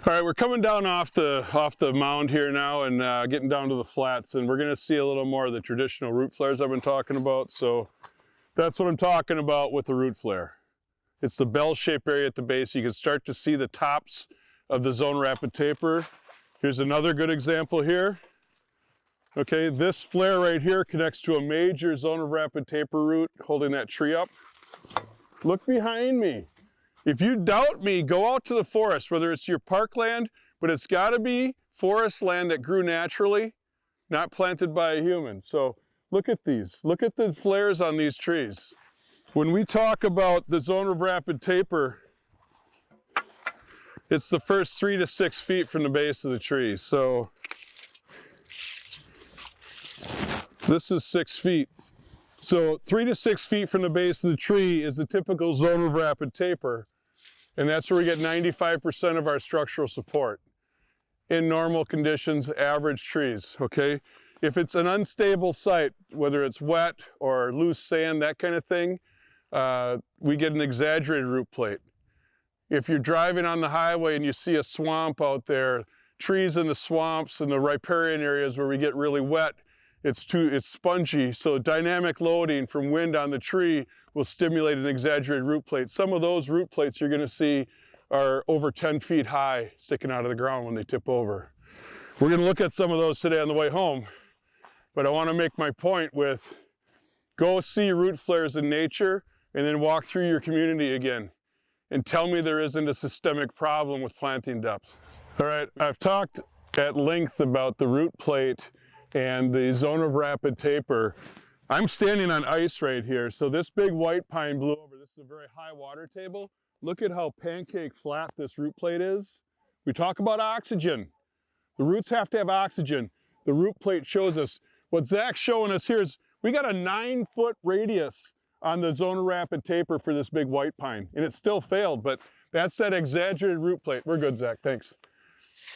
All right, we're coming down off the mound here now and getting down to the flats, and we're going to see a little more of the traditional root flares I've been talking about. So that's what I'm talking about with the root flare. It's the bell-shaped area at the base. You can start to see the tops of the zone rapid taper. Here's another good example here. Okay, this flare right here connects to a major zone of rapid taper root holding that tree up. Look behind me. If you doubt me, go out to the forest, whether it's your parkland, but it's got to be forest land that grew naturally, not planted by a human. So look at these. Look at the flares on these trees. When we talk about the zone of rapid taper, it's the first 3 to 6 feet from the base of the tree. So this is 6 feet. So 3 to 6 feet from the base of the tree is the typical zone of rapid taper. And that's where we get 95% of our structural support in normal conditions, average trees, okay? If it's an unstable site, whether it's wet or loose sand, that kind of thing, we get an exaggerated root plate. If you're driving on the highway and you see a swamp out there, trees in the swamps and the riparian areas where we get really wet, it's spongy, so dynamic loading from wind on the tree will stimulate an exaggerated root plate. Some of those root plates you're going to see are over 10 feet high sticking out of the ground when they tip over. We're going to look at some of those today on the way home, but I want to make my point with go see root flares in nature and then walk through your community again and tell me there isn't a systemic problem with planting depth. All right, I've talked at length about the root plate and the zone of rapid taper. I'm standing on ice right here. So this big white pine blew over. This is a very high water table. Look at how pancake flat this root plate is. We talk about oxygen. The roots have to have oxygen. The root plate shows us. What Zach's showing us here is we got a 9-foot radius on the zone of rapid taper for this big white pine, and it still failed, but that's that exaggerated root plate. We're good, Zach, thanks.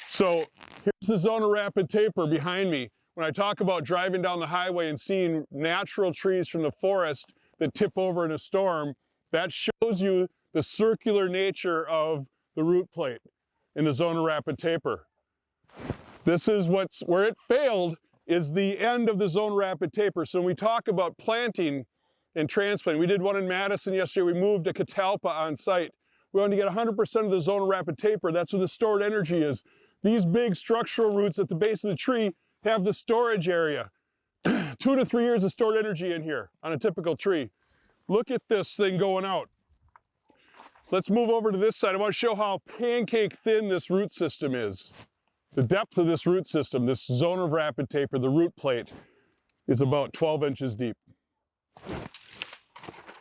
So here's the zone of rapid taper behind me. When I talk about driving down the highway and seeing natural trees from the forest that tip over in a storm, that shows you the circular nature of the root plate in the zone of rapid taper. This is where it failed is the end of the zone of rapid taper. So when we talk about planting and transplanting, we did one in Madison yesterday. We moved a catalpa on site. We wanted to get 100% of the zone of rapid taper. That's where the stored energy is. These big structural roots at the base of the tree have the storage area. 2 to 3 years of stored energy in here on a typical tree. Look at this thing going out. Let's move over to this side. I want to show how pancake thin this root system is. The depth of this root system, this zone of rapid taper, the root plate, is about 12 inches deep.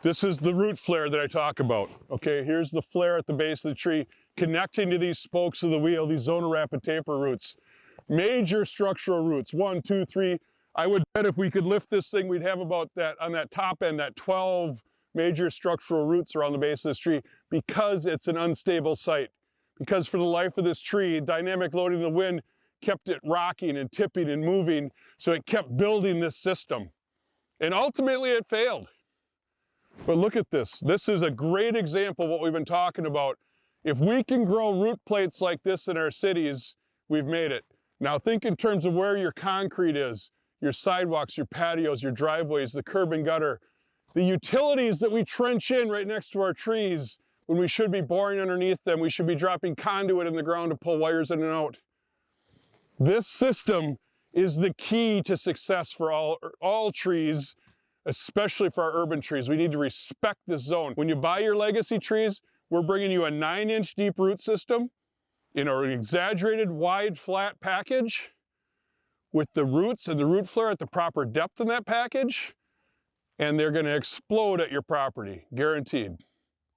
This is the root flare that I talk about. Okay, here's the flare at the base of the tree connecting to these spokes of the wheel, these zone of rapid taper roots. Major structural roots, 1, 2, 3. I would bet if we could lift this thing, we'd have about that, on that top end, that 12 major structural roots around the base of this tree because it's an unstable site. Because for the life of this tree, dynamic loading of the wind kept it rocking and tipping and moving, so it kept building this system. And ultimately it failed. But look at this. This is a great example of what we've been talking about. If we can grow root plates like this in our cities, we've made it. Now think in terms of where your concrete is, your sidewalks, your patios, your driveways, the curb and gutter, the utilities that we trench in right next to our trees when we should be boring underneath them. We should be dropping conduit in the ground to pull wires in and out. This system is the key to success for all trees, especially for our urban trees. We need to respect this zone. When you buy your legacy trees, we're bringing you a 9-inch deep root system in an exaggerated wide flat package with the roots and the root flare at the proper depth in that package, and they're going to explode at your property, guaranteed.